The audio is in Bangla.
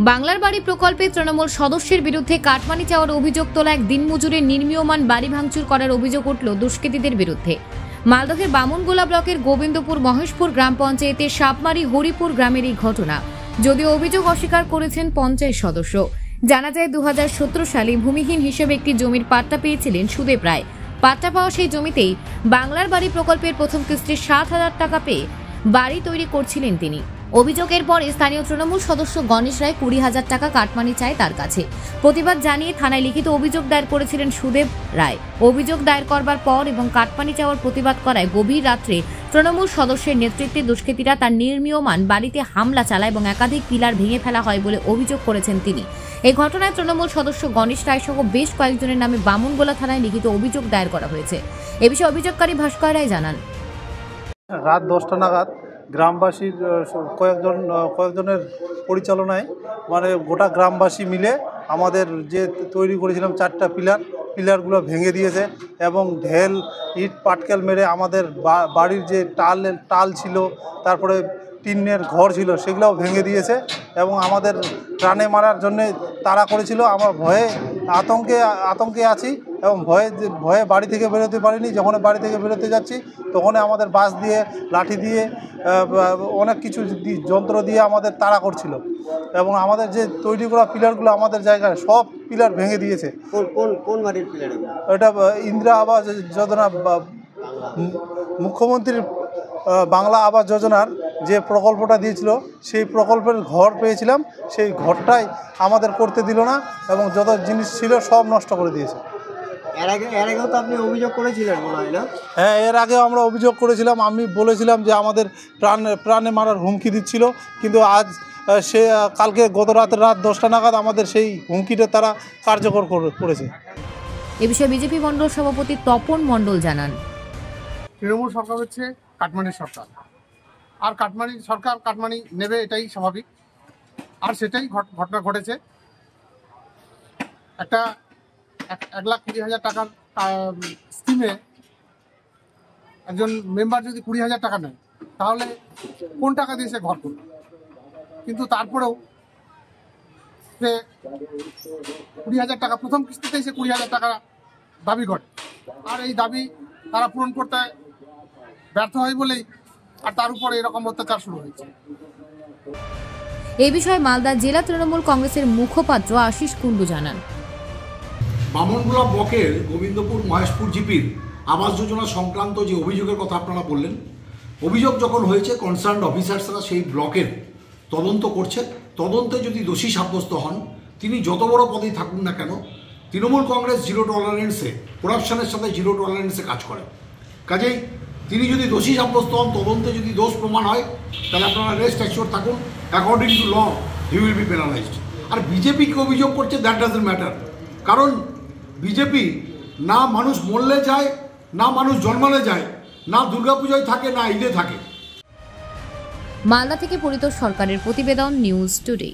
বাংলার বাড়ি প্রকল্পে তৃণমূল সদস্যের বিরুদ্ধে কাটমানি চাওয়ার অভিযোগ তোলা এক দিনমজুরের নির্মীয়মান বাড়ি ভাঙচুর করার অভিযোগ উঠল দুষ্কৃতীদের বিরুদ্ধে। মালদহের বামুনগোলা ব্লকের গোবিন্দপুর মহেশপুর গ্রাম পঞ্চায়েতের সাপমারি হরিপুর গ্রামের এই ঘটনা। যদিও অভিযোগ অস্বীকার করেছেন পঞ্চায়েত সদস্য। জানা যায় 2017 সালে ভূমিহীন হিসেবে একটি জমির পাট্টা পেয়েছিলেন সুদেব রায়। পাট্টা পাওয়া সেই জমিতেই বাংলার বাড়ি প্রকল্পের প্রথম কিস্তির 7,000 টাকা পেয়ে বাড়ি তৈরি করছিলেন তিনি। অভিযোগের পরে স্থানীয় তৃণমূল সদস্য গণেশ রায় 20,000 টাকা কাটমানি চায় তার কাছে। প্রতিবাদ জানিয়ে থানায় লিখিত অভিযোগ দায়ের করেছিলেন সুদেব রায়। অভিযোগ দায়ের করবার পর এবং কাটমানি চাওয়ার প্রতিবাদ করায় গভীর রাত্রে তৃণমূল সদস্যের নেতৃত্বে দুষ্কৃতীরা তার নির্মীয়মান বাড়িতে হামলা চালায় এবং একাধিক পিলার ভেঙে ফেলা হয় বলে অভিযোগ করেছেন তিনি। এই ঘটনায় তৃণমূল সদস্য গণেশ রায় সহ বেশ কয়েকজনের নামে বামুনগোলা থানায় লিখিত অভিযোগ দায়ের করা হয়েছে। এ বিষয়ে অভিযোগকারী ভাস্কর রায় জানান, রাত 10টা নাগাদ গ্রামবাসীর কয়েকজনের পরিচালনায় গোটা গ্রামবাসী মিলে আমাদের যে তৈরি করেছিলাম 4টা পিলারগুলো ভেঙে দিয়েছে এবং ঢেল ইট পাটকেল মেরে আমাদের বাড়ির যে টাল ছিল, তারপরে টিনের ঘর ছিল, সেগুলোও ভেঙে দিয়েছে এবং আমাদের প্রাণে মারার জন্যে তাড়া করেছিল। আমরা আতঙ্কে আছি এবং ভয়ে বাড়ি থেকে বেরোতে পারিনি। যখন বাড়ি থেকে বেরোতে যাচ্ছি তখন আমাদের বাঁশ দিয়ে, লাঠি দিয়ে, অনেক কিছু যন্ত্র দিয়ে আমাদের তাড়া করছিল এবং আমাদের যে তৈরি করা পিলারগুলো আমাদের জায়গায় সব পিলার ভেঙে দিয়েছে। কোন বাড়ির পিলার? এটা ইন্দিরা আবাস যোজনা, মুখ্যমন্ত্রীর বাংলা আবাস যোজনার যে প্রকল্পটা দিয়েছিল সেই প্রকল্পের ঘর পেয়েছিলাম, সেই ঘরটাই আমাদের করতে দিল না এবং যত জিনিস ছিল সব নষ্ট করে দিয়েছে। এর আগেও তো আপনি অভিযোগ করেছিলেন মনে হয় না? হ্যাঁ, এর আগেও আমরা অভিযোগ করেছিলাম। আমি বলেছিলাম যে আমাদের প্রাণে মারার হুমকি দিচ্ছিল, কিন্তু আজ কালকে গত রাত 10টা নাগাদ আমাদের সেই হুমকিটা তারা কার্যকর করেছে। এ বিষয়ে বিজেপি মণ্ডল সভাপতি তপন মণ্ডল জানান, তৃণমূল সরকার হচ্ছে কাটমানির সরকার, আর কাটমানি নেবে, এটাই স্বাভাবিক। আর সেটাই ঘটনা ঘটেছে। একটা 1,20,000 টাকার স্কিমে একজন মেম্বার যদি 20,000 টাকা নেয়, তাহলে কোন টাকা দিয়ে সে ঘর করবে? কিন্তু তারপরেও সে 20,000 টাকা, প্রথম কিস্তিতেই সে 20,000 টাকা দাবি করে, আর এই দাবি তারা পূরণ করতে ব্যর্থ হয় বলেই আর তার উপরে এরকম অত্যাচার শুরু হয়েছে। এই বিষয়ে মালদা জেলা তৃণমূল কংগ্রেসের মুখপাত্র আশিস কুন্ডু জানান, বামুনগোলা ব্লকের গোবিন্দপুর মহেশপুর জিপির আবাস যোজনা সংক্রান্ত যে অভিযোগের কথা আপনারা বললেন, অভিযোগ যখন হয়েছে কনসার্ন অফিসার্সরা সেই ব্লকের তদন্ত করছে। তদন্তে যদি দোষী সাব্যস্ত হন, তিনি যত বড় পদেই থাকুন না কেন, তৃণমূল কংগ্রেস জিরো টলারেন্সে, করাপশনের সাথে জিরো টলারেন্সে কাজ করে। কাজেই তিনি যদি দোষী সাব্যস্ত হন, তদন্তে যদি দোষ প্রমাণ হয়, তাহলে আপনারা রেস্ট অ্যাসিওর থাকুন, according to law he will be penalised. আর বিজেপিকে অভিযোগ করছে, দ্যাট ডাজন্ট ম্যাটার, কারণ বিজেপি না মানুষ মরলে যায়, না মানুষ জন্মালে যায়, না দুর্গাপূজায় থাকে, না ঈদে থাকে। মালদা থেকে পরিতোষ সরকারের প্রতিবেদন, নিউজ টুডে।